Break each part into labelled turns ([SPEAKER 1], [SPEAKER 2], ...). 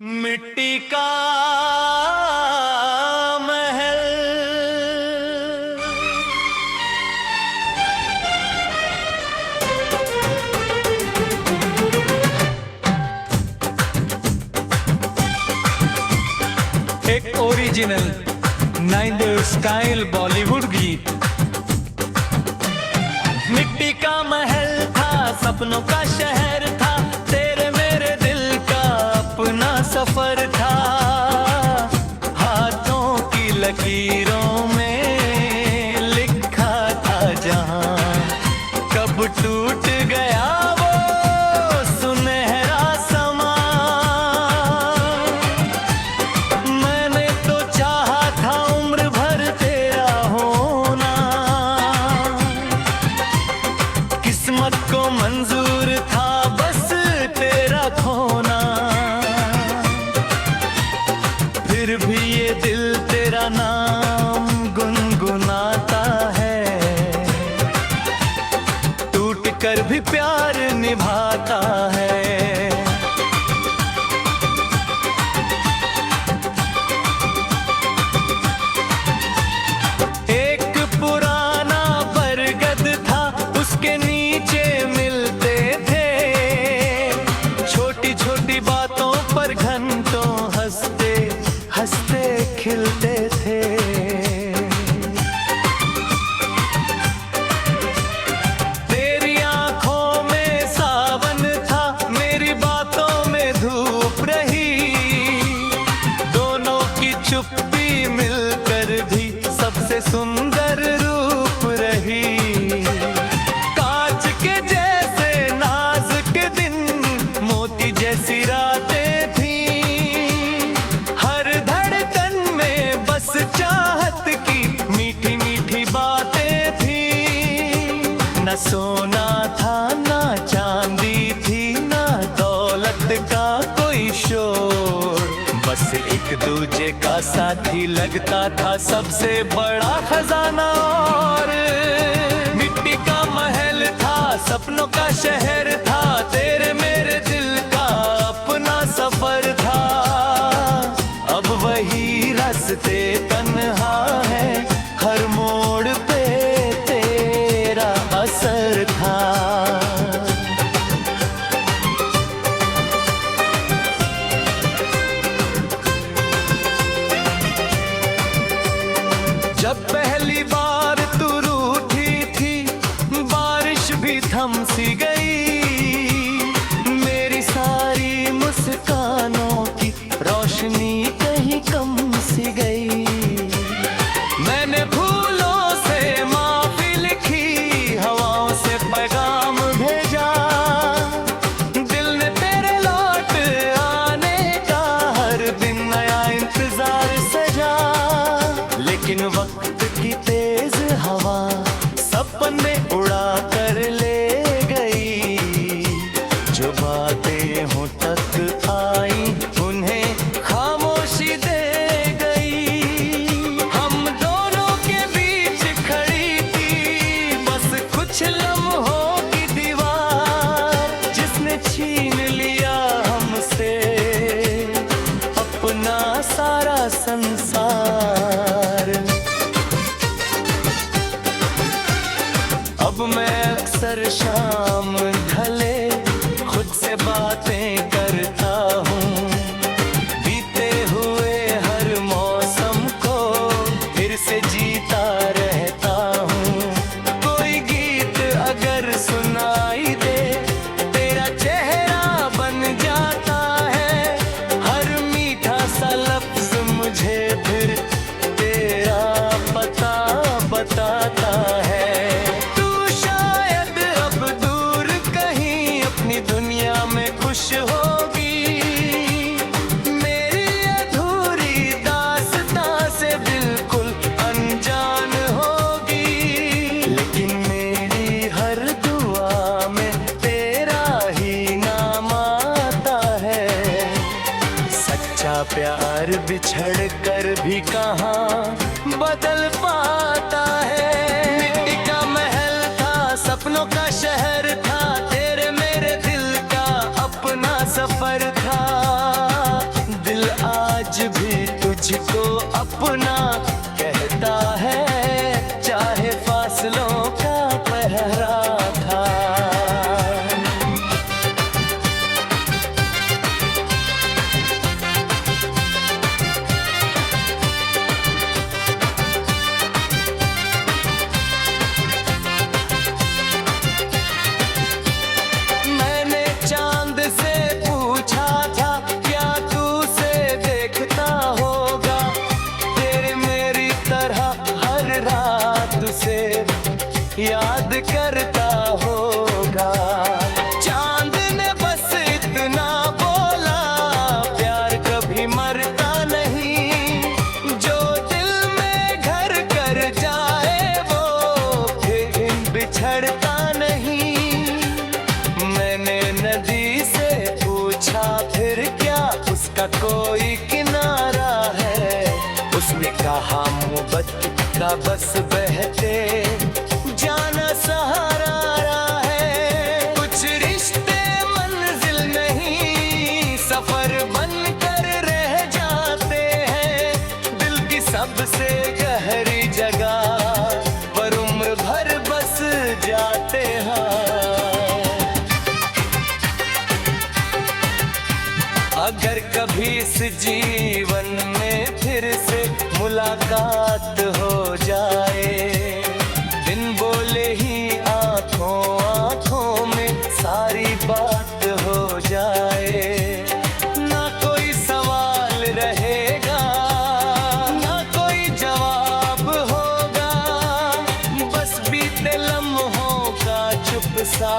[SPEAKER 1] मिट्टी का महल। एक ओरिजिनल 90s स्टाइल बॉलीवुड गीत। मिट्टी का महल था, सपनों का शहर था, तेरे मेरे दिल का अपना सफर था। हाथों की लकीरों में लिखा था जहां, कब टूट गया वो सुनहरा समा। मैंने तो चाहा था उम्र भर तेरा होना, किस्मत को मंजूर था बस तेरा खोना। फिर भी ये दिल तेरा नाम गुनगुनाता है, टूट कर भी प्यार निभाता है। एक पुराना बरगद था, उसके नीचे मिलते थे, छोटी छोटी बातों पर घंटों हंसते हंसते खिलते थे। तेरी आंखों में सावन था, मेरी बातों में धूप रही, दोनों की चुप्पी मिलकर भी सबसे सुंदर रूप रही। कांच के जैसे नाजुक दिन, मोती जैसी रातें थी, हर धड़कन में बस चाहत की मीठी मीठी बातें थी। न सोना था ना चांदी थी, ना दौलत का कोई शोर, बस एक दूजे का साथी लगता था सबसे बड़ा खजाना। और मिट्टी का महल था, सपनों का शहर था, तेरे मेरे दिल का अपना सफर था। अब वही रास्ते तन्हा है, हर मोड़ पे तेरा असर था। जब पहली बार तू रूठी थी, बारिश भी थम सी गई, मेरी सारी मुस्कानों की रोशनी कहीं कम सी गई। मैंने फूलों से माफी लिखी, हवाओं से पैगाम भेजा, दिल ने तेरे लौट आने का हर दिन नया इंतजार सजा। लेकिन वक्त की तेज हवा सपने उड़ा कर ले गई, जो बातें हों तक आई उन्हें खामोशी दे गई। हम दोनों के बीच खड़ी थी बस कुछ लम्हों की दीवार, जिसने छीन लिया हमसे अपना सारा संसार। अब मैं अक्सर शाम ढले खुद से बातें करता हूँ, बीते हुए हर मौसम को फिर से जीता रहता हूँ। कोई गीत अगर सुनाई दे, तेरा चेहरा बन जाता है, हर मीठा सा लफ्ज मुझे फिर तेरा पता बताता है। दुनिया में खुश होगी, मेरी अधूरी दास्तां से बिल्कुल अनजान होगी, लेकिन मेरी हर दुआ में तेरा ही नाम आता है। सच्चा प्यार बिछड़ कर भी कहाँ बदल पाता है। मिट्टी का महल था, सपनों का शहर था, तेरे मेरे दिल का अपना सफर था। का कोई किनारा है। उसने कहा मोहब्बत का बस बहते जाना सहारा है। कुछ रिश्ते मंजिल नहीं सफर बन कर रह जाते हैं। दिल की सबसे गहरी जगह पर उम्र भर बस जाते हैं। अगर कभी इस जीवन में फिर से मुलाकात हो जाए, बिन बोले ही आंखों आंखों में सारी बात हो जाए। ना कोई सवाल रहेगा ना कोई जवाब होगा, बस बीते लम्हों का चुप सा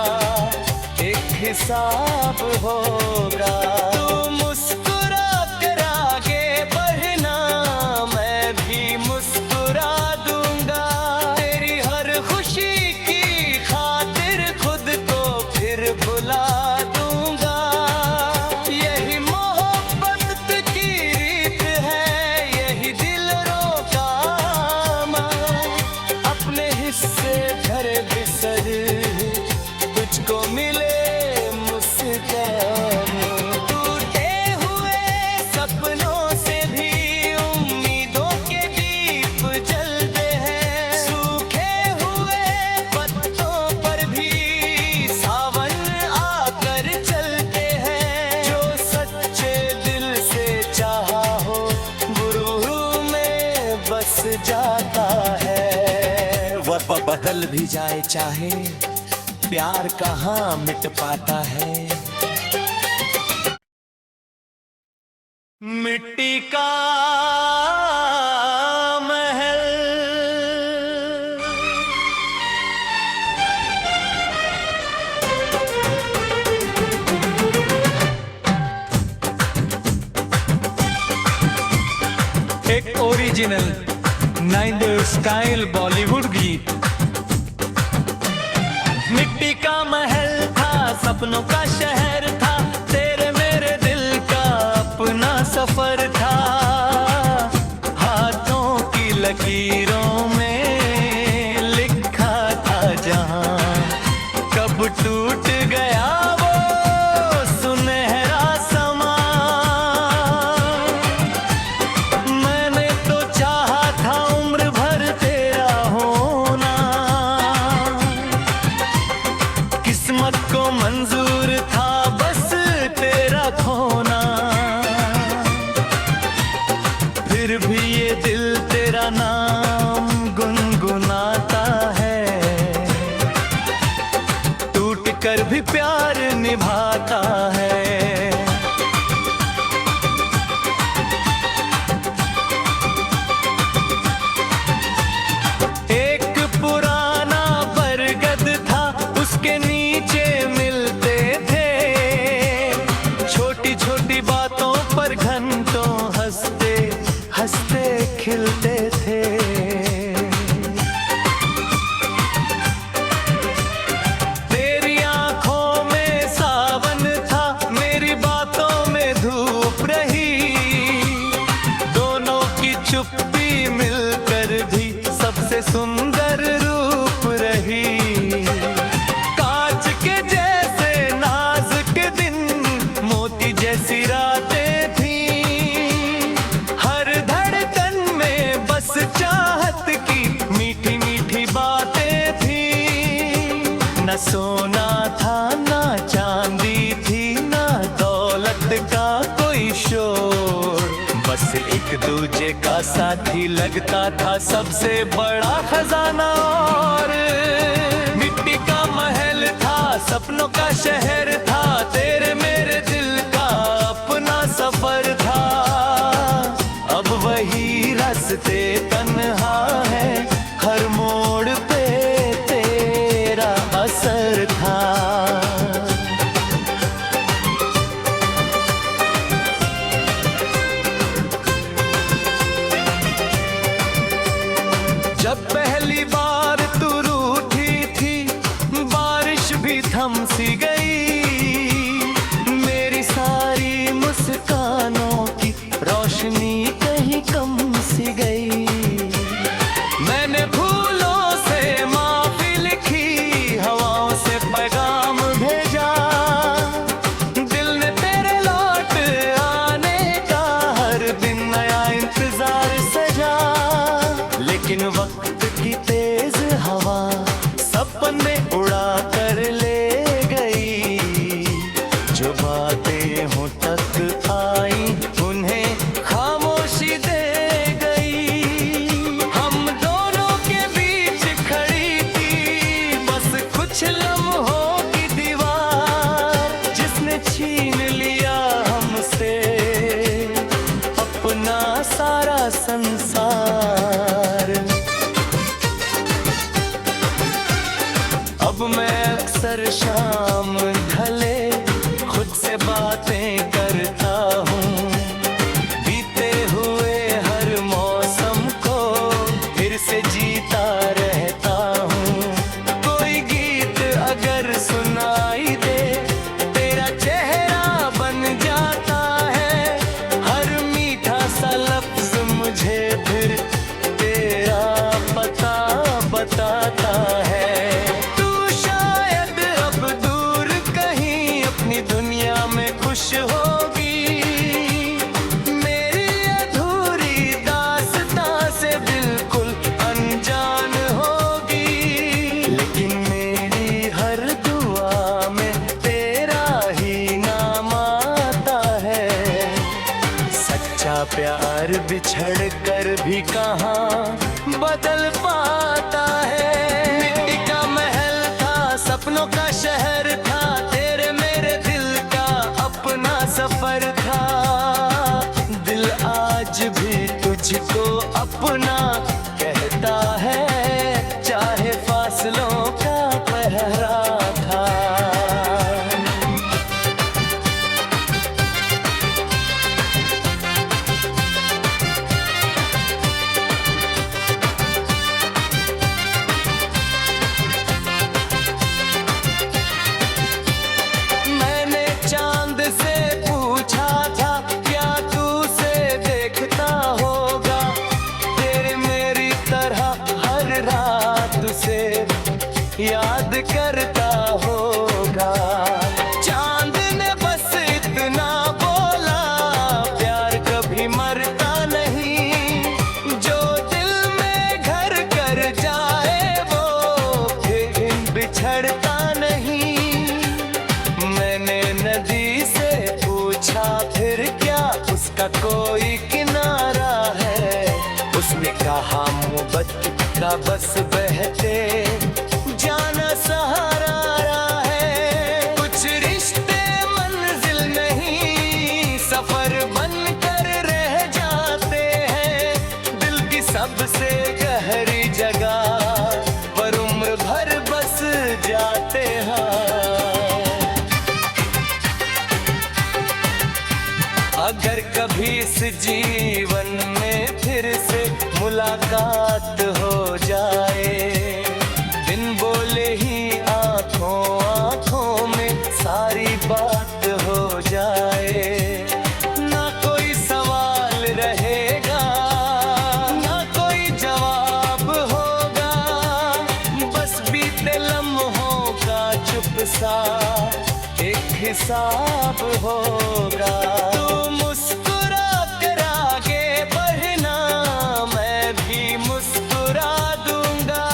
[SPEAKER 1] एक हिसाब होगा। तू मुस्कुरा कर आगे बढ़ना, मैं भी मुस्कुरा दूंगा। तेरी हर खुशी की खातिर खुद को फिर बुला दूंगा। यही मोहब्बत की रीत है, यही दिलों का अमल। अपने हिस्से भरे बिसर तुझको मिले मुस्कान। टूटे हुए सपनों से भी उम्मीदों के दीप जलते हैं। सूखे हुए पत्तों पर भी सावन आकर चलते हैं। जो सच्चे दिल से चाहा हो गुरूर में बस जाता है। वक्त बदल भी जाए चाहे, प्यार कहाँ मिट पाता है। मिट्टी का महल एक ओरिजिनल 90s स्टाइल बॉलीवुड गीत। मिट्टी का महल था, सपनों का शहर था, तेरे मेरे दिल का अपना सफर था। हाथों की लकीरों में लिखा था जहां, कब टूट गया वो सुनहरा समा। मैंने तो चाहा था उम्र भर तेरा होना, किस्मत को मंजूर था बस तेरा खोना। फिर भी ये दिल तेरा नाम गुनगुनाता है, टूट कर भी प्यार निभाता है। एक पुराना बरगद था, उसके नीचे मिलते थे। छोटी छोटी बातों पर घंटों हंसते हंसते खिलते थे। तेरी आंखों में सावन था, मेरी बातों में धूप रही। दोनों की चुप्पी मिलकर भी सबसे सुंदर रूप रही। कांच के जैसे नाजुक दिन, मोती जैसी रातें थी। हर धड़कन में बस चाहत की मीठी मीठी बातें थी। न सोना था ना चांदी थी, ना दौलत का कोई शोर, बस एक दूजे का साथी लगता था सबसे बड़ा खजाना। और मिट्टी का महल था, सपनों का शहर था, तेरे मेरे दिल का अपना सफर था। अब वही रास्ते तन्हा है, हर मोड़ पे तेरा असर था। जब पहली बार तू रूठी थी, बारिश भी थम सी गई। राहें तक आई, उन्हें खामोशी दे गई। हम दोनों के बीच खड़ी थी बस कुछ लम्हों की दीवार, जिसने छीन लिया हमसे अपना सारा संसार। अब मैं अक्सर शाम ढले खुद से बातें करता हूँ, बीते हुए हर मौसम को फिर से जीता रहता हूँ। कोई गीत अगर सुनाई दे तेरा चेहरा बन जाता है, हर मीठा सा लफ्ज मुझे फिर तेरा पता बताता है। दुनिया में खुश होगी, मेरी अधूरी दास्तां से बिल्कुल अनजान होगी, लेकिन मेरी हर दुआ में तेरा ही नाम आता है। सच्चा प्यार बिछड़ कर भी कहाँ बदल पाता है। मिट्टी का महल था, सपनों का शहर था, सफर था। दिल आज भी तुझको अपना कहता है, चाहे फासलों का पहरा था। मैंने चांद से याद करता होगा। चांद ने बस इतना बोला, प्यार कभी मरता नहीं, जो दिल में घर कर जाए वो फिर बिछड़ता नहीं। मैंने नदी से पूछा फिर क्या उसका कोई किनारा है, उसने कहा मोहब्बत का बस बहते जाना सहारा है। कुछ रिश्ते मंजिल नहीं सफर बन कर रह जाते हैं, दिल की सबसे गहरी जगह पर उम्र भर बस जाते हैं। अगर कभी इस जीवन में फिर से मुलाकात हो जाए, बिन बोले ही आंखों में सारी बात हो जाए, ना कोई सवाल रहेगा ना कोई जवाब होगा, बस बीते लम्हों का चुप सा एक हिसाब होगा। तू मुस्कुरा कर आगे बढ़ना, मैं भी मुस्कुरा दूंगा,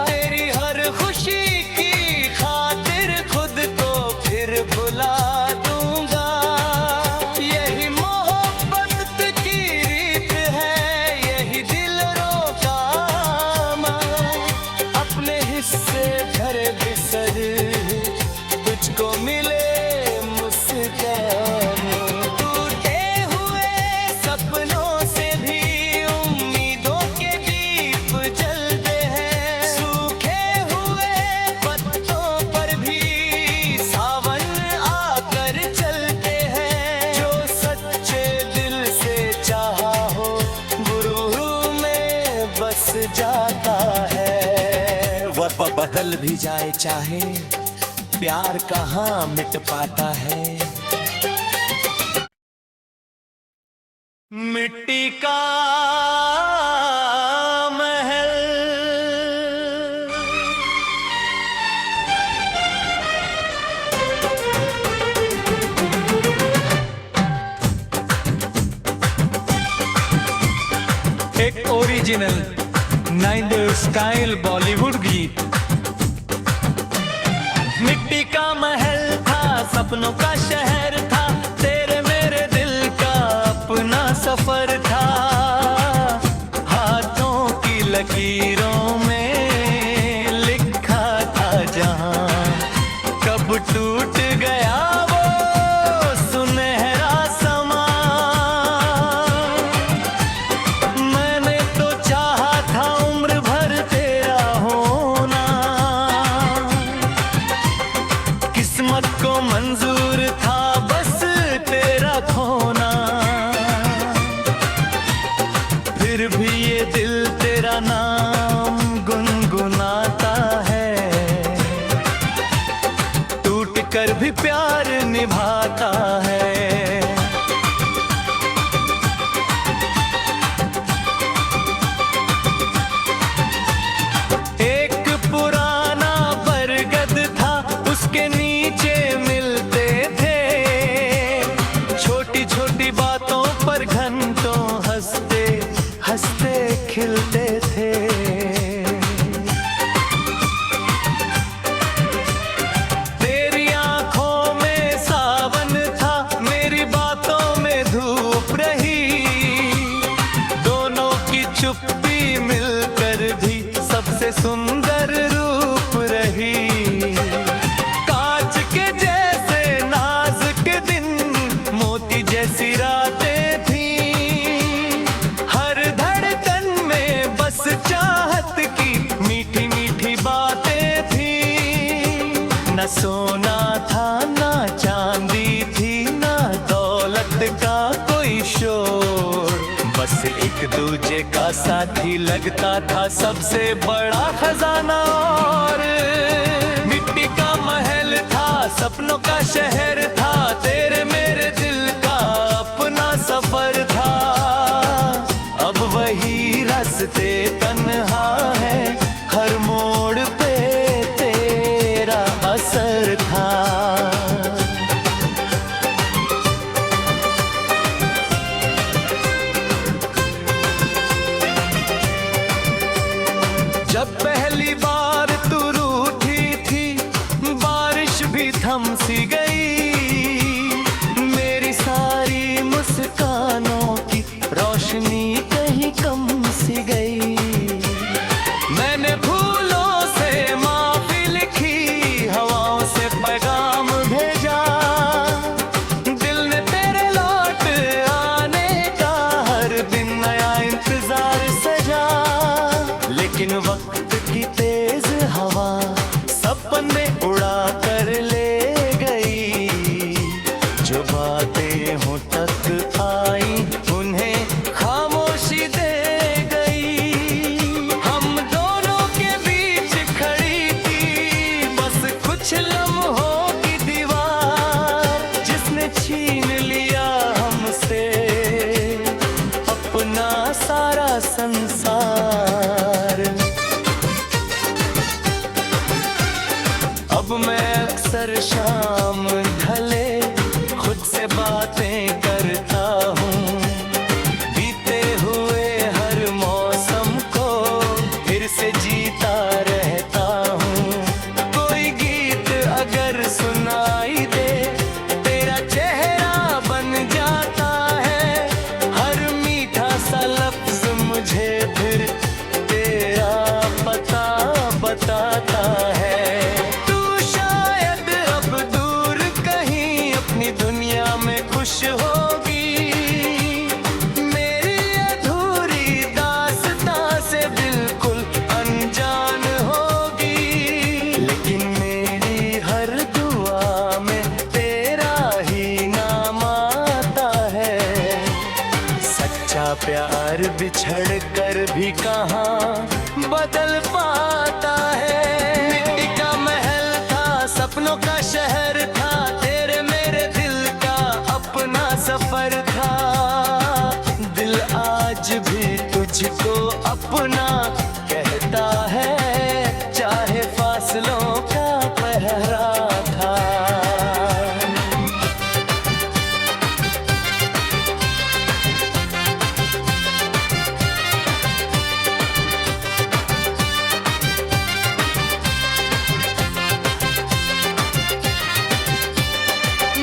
[SPEAKER 1] तेरी हर खुशी की खातिर खुद को फिर बुला दूंगा। यही मोहब्बत की रीत है, यही दिलों का अमल, अपने हिस्से भरे बिसर तुझको मिले मुस्कान। टूटे हुए सपनों से भी उम्मीदों के दीप जलते हैं, सूखे हुए पत्तों पर भी सावन आकर चलते हैं। जो सच्चे दिल से चाहा हो गुरूर में बस जाता है। वक्त बदल भी जाए चाहे, प्यार कहाँ मिट पाता है। मिट्टी का महल एक ओरिजिनल 90s स्टाइल बॉलीवुड गीत। मिट्टी का महल था, सपनों का शहर था, जैसी रातें थी, हर धड़कन में बस चाहत की मीठी मीठी बातें थी। न सोना था ना चांदी थी, ना दौलत का कोई शोर, बस एक दूजे का साथी लगता था सबसे बड़ा खजाना। और मिट्टी का महल था, सपनों का शहर था, तेरे मेरे दिल का अपना सफर था। अब वही रास्ते तन्हा है, हर मोड़ पे तेरा असर था। जब पहली बार तू रूठी थी, बारिश भी थम सी गई, मेरी सारी मुस्कानों की रोशनी कहीं कम सी गई। मैंने फूलों से माफी लिखी, हवाओं से पैगाम भेजा, दिल ने तेरे लौट आने का हर दिन नया इंतजार सजा। लेकिन वक्त की तेज हवा सपने उड़ा कर ले गई, जो बातें हों तक आई उन्हें खामोशी दे गई। हम दोनों के बीच खड़ी थी बस कुछ लम्हों की दीवार, जिसने छीन लिया हमसे अपना सारा संसार। अब मैं अक्सर शाम ढले खुद से बातें करता हूँ, बीते हुए हर मौसम को फिर से जीता रहता हूँ। कोई गीत अगर सुनाई दे, तेरा चेहरा बन जाता है, हर मीठा सा लफ्ज मुझे फिर तेरा पता बताता है। दुनिया में खुश होगी, मेरी अधूरी दास्तां से बिल्कुल अनजान होगी, लेकिन मेरी हर दुआ में तेरा ही नाम आता है। सच्चा प्यार बिछड़ कर भी कहाँ बदल पाता है। मिट्टी का महल था, सपनों का शहर था, सफर था, दिल आज भी तुझको अपना कहता है, चाहे फासलों का पहरा था।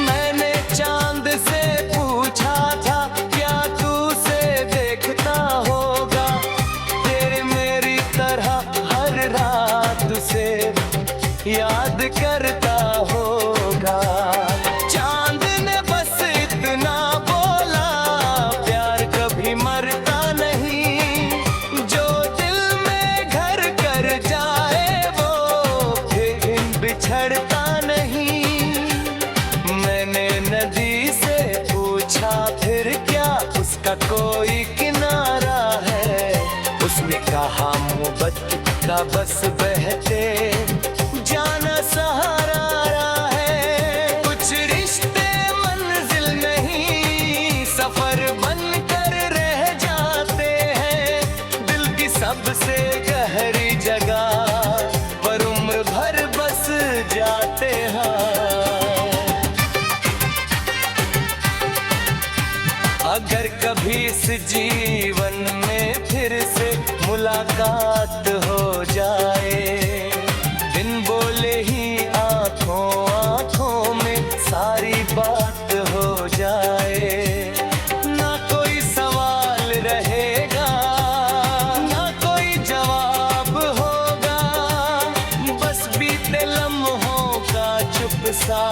[SPEAKER 1] मैंने चांद से पूछा था क्या तू उसे देखता होगा, तेरे मेरी तरह हर रात उसे याद करता होगा। चांद ने बस इतना बोला, प्यार कभी मरता नहीं, जो दिल में घर कर जाए वो फिर बिछड़ता नहीं। मैंने नदी से पूछा फिर क्या उसका कोई किनारा है, उसने कहा मोहब्बत का बस बहते जाना सहारा है। कुछ रिश्ते मंजिल नहीं, सफर बन कर रह जाते हैं, दिल की सबसे गहरी जगह पर उम्र भर बस जाते हैं। अगर कभी इस जीवन में फिर से मुलाकात हो जाए, बिन बोले ही आंखों आंखों में सारी बात हो जाए, ना कोई सवाल रहेगा ना कोई जवाब होगा, बस बीते लम्हों का चुप सा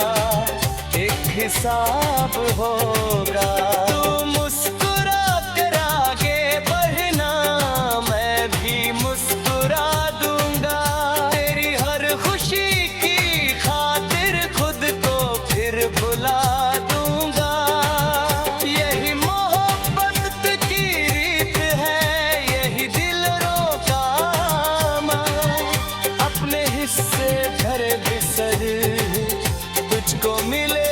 [SPEAKER 1] एक हिसाब होगा। तू मुस्कुरा कर आगे बढ़ना, मैं भी मुस्कुरा दूंगा। तेरी हर खुशी की खातिर खुद को फिर भुला दूंगा। यही मोहब्बत की रीत है, यही दिलों का अमल। अपने हिस्से भरे बिसर तुझको मिले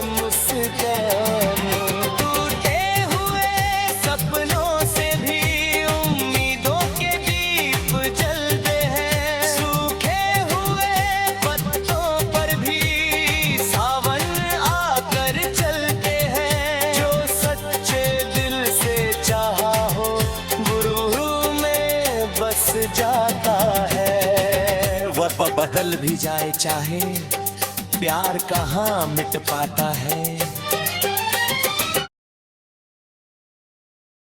[SPEAKER 1] मुस्कान। टूटे हुए सपनों से भी उम्मीदों के दीप जलते हैं। सूखे हुए पत्तों पर भी सावन आकर चलते हैं। जो सच्चे दिल से चाहा हो गुरूर में बस जाता है। वक्त बदल भी जाए चाहे, प्यार कहाँ मिट पाता है।